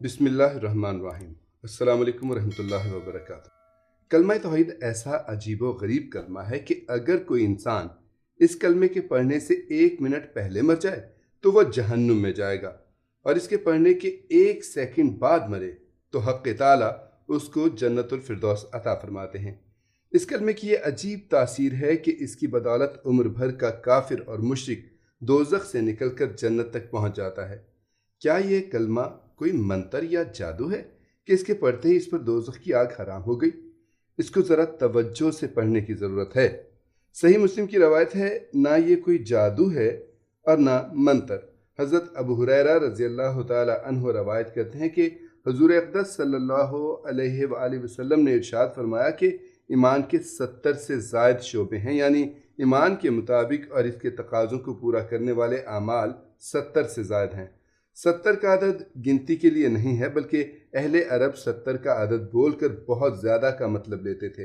बिस्मिल्लाहिर्रहमानिर्रहीम। अस्सलाम वालेकुम रहमतुल्लाहि व बरकातुहू। कलमा तौहीद ऐसा अजीब व गरीब कलमा है कि अगर कोई इंसान इस कलमे के पढ़ने से 1 मिनट पहले मर जाए तो वह जहन्नुम में जाएगा, और इसके पढ़ने के 1 सेकंड बाद मरे तो हक़ ताला उसको जन्नतुल फिरदौस अता फरमाते हैं। इस कलमे की ये अजीब तासीर है कि इसकी बदौलत उम्र भर का काफिर और मुशरिक दोज़ख से निकल कर जन्नत तक पहुँच जाता है। क्या ये कलमा कोई मंतर या जादू है कि इसके पढ़ते ही इस पर दोज़ख की आग हराम हो गई? इसको ज़रा तवज्जो से पढ़ने की ज़रूरत है। सही मुस्लिम की रवायत है, ना ये कोई जादू है और ना मंतर। हज़रत अबू हुरैरा रज़ियल्लाहु ताला अन्हु रवायत करते हैं कि हुज़ूर अक़दस सल्लल्लाहु अलैहि वसल्लम ने इरशाद फरमाया कि ईमान के 70 से ज़ायद शोबे हैं, यानी ईमान के मुताबिक और इसके तकाज़ों को पूरा करने वाले अमाल 70 से ज़ायद हैं। 70 का अदद गिनती के लिए नहीं है, बल्कि अहले अरब 70 का अदद बोलकर बहुत ज़्यादा का मतलब लेते थे।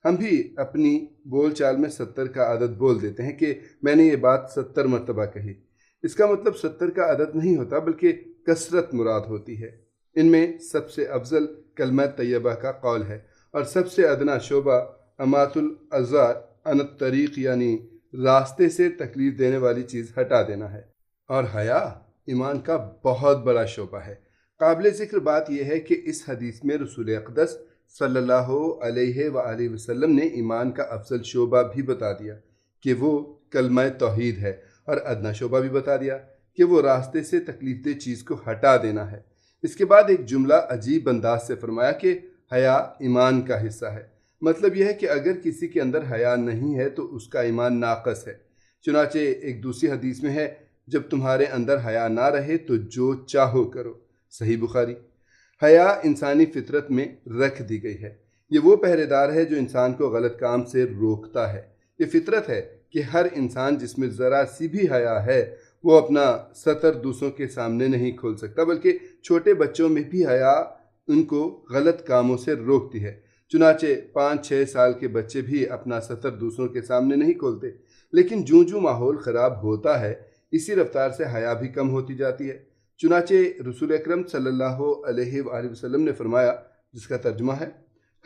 हम भी अपनी बोल चाल में 70 का अदद बोल देते हैं कि मैंने ये बात 70 मरतबा कही। इसका मतलब 70 का अदद नहीं होता, बल्कि कसरत मुराद होती है। इनमें सबसे अफजल कलमा तैयबा का कौल है, और सबसे अदना शोबा अमातुल अज़ार अनत तरीक़, यानी रास्ते से तकलीफ देने वाली चीज़ हटा देना है। और हया ईमान का बहुत बड़ा शोबा है। काबिल ज़िक्र बात यह है कि इस हदीस में रसूल अक़दस सल्लल्लाहु अलैहि वसल्लम ने ईमान का अफजल शोबा भी बता दिया कि वो कलमा तौहीद है, और अदना शोबा भी बता दिया कि वो रास्ते से तकलीफ दे चीज़ को हटा देना है। इसके बाद एक जुमला अजीब अंदाज से फरमाया कि हया ईमान का हिस्सा है। मतलब यह है कि अगर किसी के अंदर हया नहीं है तो उसका ईमान नाक़स है। चुनाचे एक दूसरी हदीस में है, जब तुम्हारे अंदर हया ना रहे तो जो चाहो करो। सही बुखारी। हया इंसानी फितरत में रख दी गई है। ये वो पहरेदार है जो इंसान को गलत काम से रोकता है। ये फितरत है कि हर इंसान जिसमें ज़रा सी भी हया है वो अपना सतर दूसरों के सामने नहीं खोल सकता, बल्कि छोटे बच्चों में भी हया उनको गलत कामों से रोकती है। चुनाचे 5-6 साल के बच्चे भी अपना सतर दूसरों के सामने नहीं खोलते, लेकिन जूं जूं माहौल ख़राब होता है इसी रफ्तार से हया भी कम होती जाती है। चुनाचे रसूल अकरम सल्लल्लाहु अलैहि वसल्लम ने फरमाया, जिसका तर्जुमा है,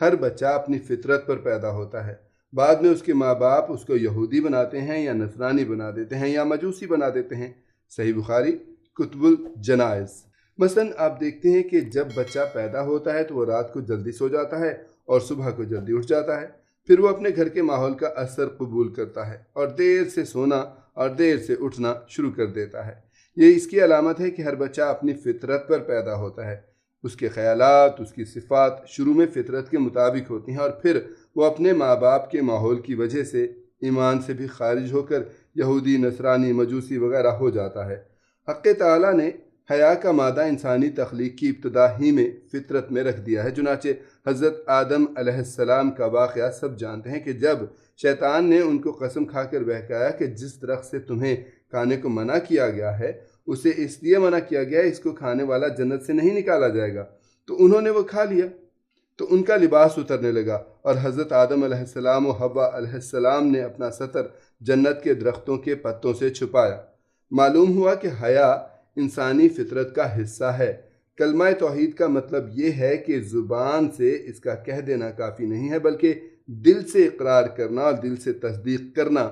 हर बच्चा अपनी फितरत पर पैदा होता है, बाद में उसके माँ बाप उसको यहूदी बनाते हैं या नसरानी बना देते हैं या मजूसी बना देते हैं। सही बुखारी कुतुबुल जनाइज़। मसलन आप देखते हैं कि जब बच्चा पैदा होता है तो वो रात को जल्दी सो जाता है और सुबह को जल्दी उठ जाता है। फिर वो अपने घर के माहौल का असर कबूल करता है और देर से सोना और देर से उठना शुरू कर देता है। ये इसकी अलामत है कि हर बच्चा अपनी फितरत पर पैदा होता है। उसके ख़यालात, उसकी सिफ़ात शुरू में फितरत के मुताबिक होती हैं, और फिर वो अपने माँ बाप के माहौल की वजह से ईमान से भी खारिज होकर यहूदी, नसरानी, मजूसी वगैरह हो जाता है। हक़ ताला ने हया का मादा इंसानी तख्लीक की इब्तिदा ही में फितरत में रख दिया है। चुनाचे हज़रत आदम अलैहिस्सलाम का वाक़या सब जानते हैं कि जब शैतान ने उनको कसम खाकर बहकाया कि जिस दरख्त से तुम्हें खाने को मना किया गया है उसे इसलिए मना किया गया है, इसको खाने वाला जन्नत से नहीं निकाला जाएगा, तो उन्होंने वो खा लिया तो उनका लिबास उतरने लगा, और हज़रत आदम अलैहिस्सलाम और हव्वा अलैहिस्सलाम ने अपना सतर जन्नत के दरख्तों के पत्तों से छुपाया। मालूम हुआ कि हया इंसानी फितरत का हिस्सा है। कलमा तौहीद का मतलब ये है कि ज़ुबान से इसका कह देना काफ़ी नहीं है, बल्कि दिल से इकरार करना और दिल से तस्दीक करना।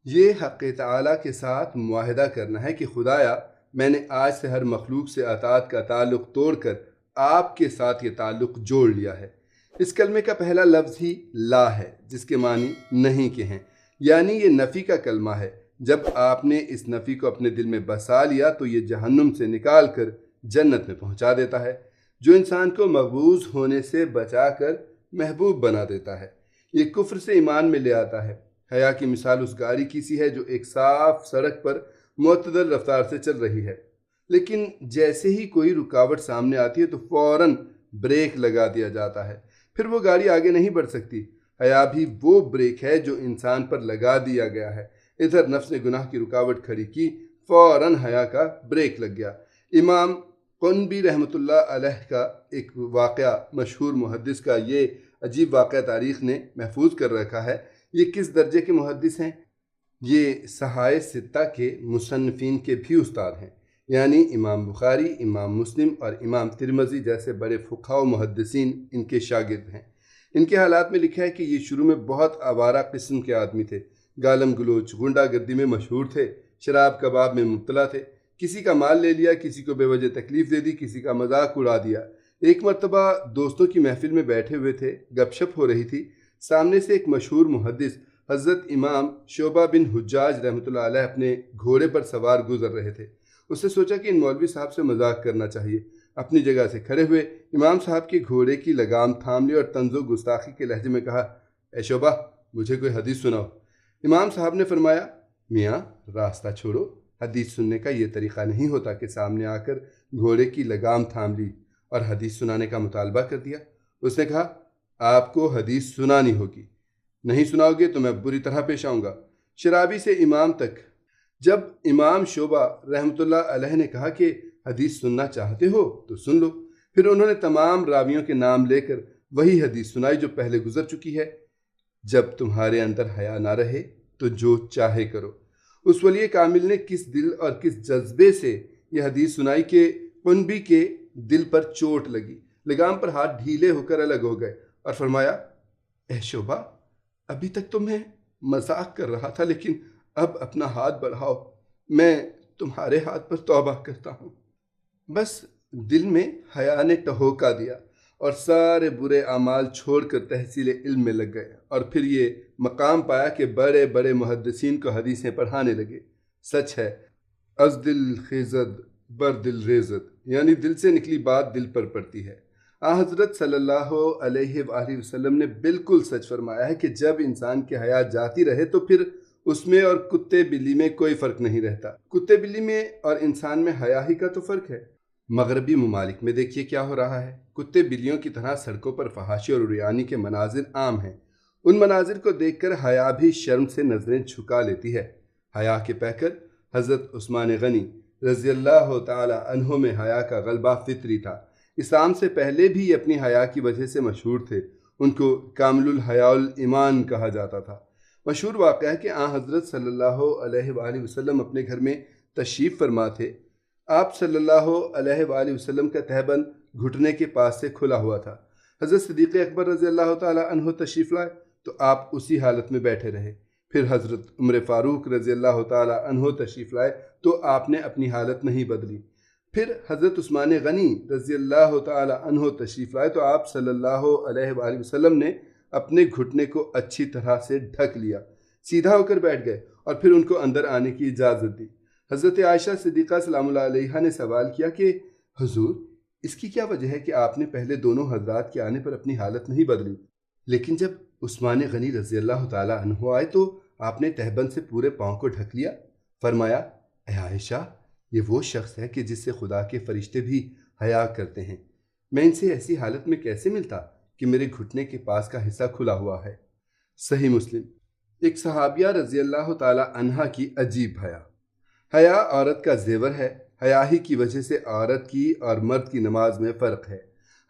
ये हक़ ताला के साथ मुआहिदा करना है कि खुदाया, मैंने आज से हर मखलूक से अतात का ताल्लुक़ तोड़कर आपके साथ ये ताल्लुक़ जोड़ लिया है। इस कलमे का पहला लफ्ज़ ही ला है, जिसके मानी नहीं के हैं, यानी ये नफ़ी का कलमा है। जब आपने इस नफ़ी को अपने दिल में बसा लिया तो ये जहन्नुम से निकाल कर जन्नत में पहुँचा देता है, जो इंसान को मकबूज़ होने से बचा कर महबूब बना देता है। ये कुफ्र से ईमान में ले आता है। हया की मिसाल उस गाड़ी की सी है जो एक साफ सड़क पर मुअत्तदल रफ्तार से चल रही है, लेकिन जैसे ही कोई रुकावट सामने आती है तो फ़ौरन ब्रेक लगा दिया जाता है, फिर वो गाड़ी आगे नहीं बढ़ सकती। हया भी वो ब्रेक है जो इंसान पर लगा दिया गया है। इधर नफ्स ने गुनाह की रुकावट खड़ी की, फ़ौरन हया का ब्रेक लग गया। इमाम क़ुनबी रहमतुल्लाह अलैह का एक वाक़या, मशहूर मुहद्दिस का ये अजीब वाक़या तारीख़ ने महफूज कर रखा है। ये किस दर्जे के मुहद्दिस हैं? ये सहाय सित्ता के मुसन्निफ़ीन के भी उस्ताद हैं। یعنی امام بخاری، امام مسلم اور امام ترمذی جیسے بڑے فقہا و محدثین ان کے شاگرد ہیں۔ ان کے حالات میں لکھا ہے کہ یہ شروع میں بہت آوارہ قسم کے آدمی تھے، گالم گلوچ، غنڈہ گردی میں مشہور تھے، شراب کباب میں مبتلا تھے، کسی کا مال لے لیا، کسی کو بے وجہ تکلیف دے دی، کسی کا مذاق اڑا دیا۔ ایک مرتبہ دوستوں کی محفل میں بیٹھے ہوئے تھے، گپ شپ ہو رہی تھی، سامنے سے ایک مشہور محدث حضرت امام شعبہ بن حجاج رحمۃ اللہ علیہ اپنے گھوڑے پر سوار گزر رہے تھے۔ اس نے سوچا کہ ان مولوی صاحب سے مذاق کرنا چاہیے۔ اپنی جگہ سے کھڑے ہوئے امام صاحب کے گھوڑے کی لگام تھام لی اور طنز و گستاخی کے لہجے میں کہا، اے شعبہ، مجھے کوئی حدیث سناؤ۔ امام صاحب نے فرمایا، میاں راستہ چھوڑو، حدیث سننے کا یہ طریقہ نہیں ہوتا کہ سامنے آ کر گھوڑے کی لگام تھام لی اور حدیث سنانے کا مطالبہ کر دیا۔ اس نے کہا، آپ کو حدیث سنانی ہوگی، نہیں سناؤ گے تو میں بری طرح پیش آؤں گا۔ شرابی سے امام تک۔ جب امام شعبہ رحمۃ اللہ علیہ نے کہا کہ حدیث سننا چاہتے ہو تو سن لو، پھر انہوں نے تمام راویوں کے نام لے کر وہی حدیث سنائی جو پہلے گزر چکی ہے، جب تمہارے اندر حیا نہ رہے تو جو چاہے کرو۔ اس ولی کامل نے کس دل اور کس جذبے سے یہ حدیث سنائی کہ قنبی کے دل پر چوٹ لگی، لگام پر ہاتھ ڈھیلے ہو کر الگ ہو گئے اور فرمایا، اے شعبہ، ابھی تک تو میں مذاق کر رہا تھا، لیکن اب اپنا ہاتھ بڑھاؤ، میں تمہارے ہاتھ پر توبہ کرتا ہوں۔ بس دل میں حیا نے ٹہوکا دیا اور سارے برے اعمال چھوڑ کر تحصیل علم میں لگ گئے، اور پھر یہ مقام پایا کہ بڑے بڑے محدثین کو حدیثیں پڑھانے لگے۔ سچ ہے، از دل خیزد بر دل ریزد، یعنی دل سے نکلی بات دل پر پڑتی ہے۔ حضرت صلی اللہ علیہ وآلہ وسلم نے بالکل سچ فرمایا ہے کہ جب انسان کی حیا جاتی رہے تو پھر اس میں اور کتے بلی میں کوئی فرق نہیں رہتا۔ کتے بلی میں اور انسان میں حیا ہی کا تو فرق ہے۔ مغربی ممالک میں دیکھیے کیا ہو رہا ہے۔ کتے بلیوں کی طرح سڑکوں پر فحاشی اور عریانی کے مناظر عام ہیں۔ ان مناظر کو دیکھ کر حیا بھی شرم سے نظریں جھکا لیتی ہے۔ حیا کے پیکر حضرت عثمان غنی رضی اللہ تعالی عنہ میں حیا کا غلبہ فطری تھا۔ اسلام سے پہلے بھی یہ اپنی حیا کی وجہ سے مشہور تھے۔ ان کو کامل الحیاء الایمان کہا جاتا تھا۔ مشہور واقعہ ہے کہ حضرت صلی اللہ علیہ وآلہ وسلم اپنے گھر میں تشریف فرما تھے۔ آپ صلی اللہ علیہ وآلہ وسلم کا تہبند گھٹنے کے پاس سے کھلا ہوا تھا۔ حضرت صدیق اکبر رضی اللہ تعالی عنہ تشریف لائے تو آپ اسی حالت میں بیٹھے رہے۔ پھر حضرت عمر فاروق رضی اللہ تعالی عنہ تشریف لائے تو آپ نے اپنی حالت نہیں بدلی۔ پھر حضرت عثمان غنی رضی اللہ تعالی عنہ تشریف لائے تو آپ صلی اللہ علیہ وآلہ وسلم نے اپنے گھٹنے کو اچھی طرح سے ڈھک لیا، سیدھا ہو کر بیٹھ گئے اور پھر ان کو اندر آنے کی اجازت دی۔ حضرت عائشہ صدیقہ سلام اللہ علیہا نے سوال کیا کہ حضور، اس کی کیا وجہ ہے کہ آپ نے پہلے دونوں حضرات کے آنے پر اپنی حالت نہیں بدلی، لیکن جب عثمان غنی رضی اللہ تعالی عنہ آئے تو آپ نے تہبند سے پورے پاؤں کو ڈھک لیا؟ فرمایا، اے عائشہ، یہ وہ شخص ہے کہ جس سے خدا کے فرشتے بھی حیا کرتے ہیں، میں ان سے ایسی حالت میں کیسے ملتا کہ میرے گھٹنے کے پاس کا حصہ کھلا ہوا ہے۔ صحیح مسلم۔ ایک صحابیہ رضی اللہ تعالی عنہا کی عجیب حیا۔ حیا عورت کا زیور ہے۔ حیا ہی کی وجہ سے عورت کی اور مرد کی نماز میں فرق ہے۔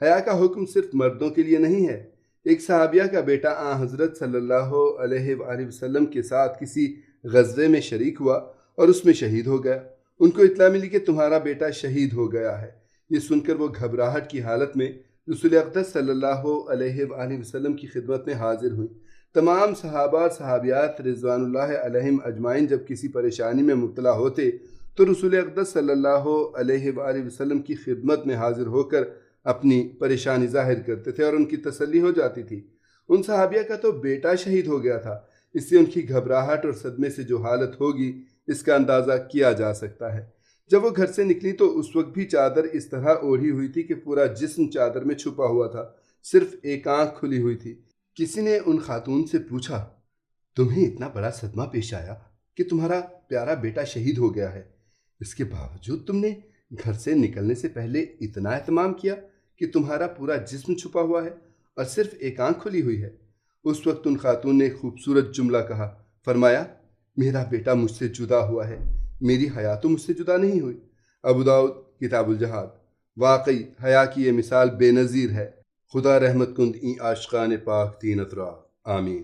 حیا کا حکم صرف مردوں کے لیے نہیں ہے۔ ایک صحابیہ کا بیٹا حضرت صلی اللہ علیہ وآلہ وسلم کے ساتھ کسی غزوے میں شریک ہوا اور اس میں شہید ہو گیا۔ ان کو اطلاع ملی کہ تمہارا بیٹا شہید ہو گیا ہے۔ یہ سن کر وہ گھبراہٹ کی حالت میں رسول اقدس صلی اللہ علیہ وآلہ وسلم کی خدمت میں حاضر ہوئیں۔ تمام صحابہ اور صحابیات رضوان اللہ علیہم اجمعین جب کسی پریشانی میں مبتلا ہوتے تو رسول اقدس صلی اللہ علیہ وآلہ وسلم کی خدمت میں حاضر ہو کر اپنی پریشانی ظاہر کرتے تھے اور ان کی تسلی ہو جاتی تھی۔ ان صحابیہ کا تو بیٹا شہید ہو گیا تھا، اس سے ان کی گھبراہٹ اور صدمے سے جو حالت ہوگی اس کا اندازہ کیا جا سکتا ہے۔ جب وہ گھر سے نکلی تو اس وقت بھی چادر اس طرح اوڑھی ہوئی تھی کہ پورا جسم چادر میں چھپا ہوا تھا، صرف ایک آنکھ کھلی ہوئی تھی۔ کسی نے ان خاتون سے پوچھا، تمہیں اتنا بڑا صدمہ پیش آیا کہ تمہارا پیارا بیٹا شہید ہو گیا ہے، اس کے باوجود تم نے گھر سے نکلنے سے پہلے اتنا اہتمام کیا کہ تمہارا پورا جسم چھپا ہوا ہے اور صرف ایک آنکھ کھلی ہوئی ہے؟ اس وقت ان خاتون نے ایک خوبصورت جملہ کہا، فرمایا، میرا بیٹا مجھ سے جدا ہوا ہے، میری حیا تو مجھ سے جدا نہیں ہوئی۔ ابو داؤد کتاب الجہاد۔ واقعی حیا کی یہ مثال بے نظیر ہے۔ خدا رحمت کند این عاشقان پاک تین اطراف، آمین۔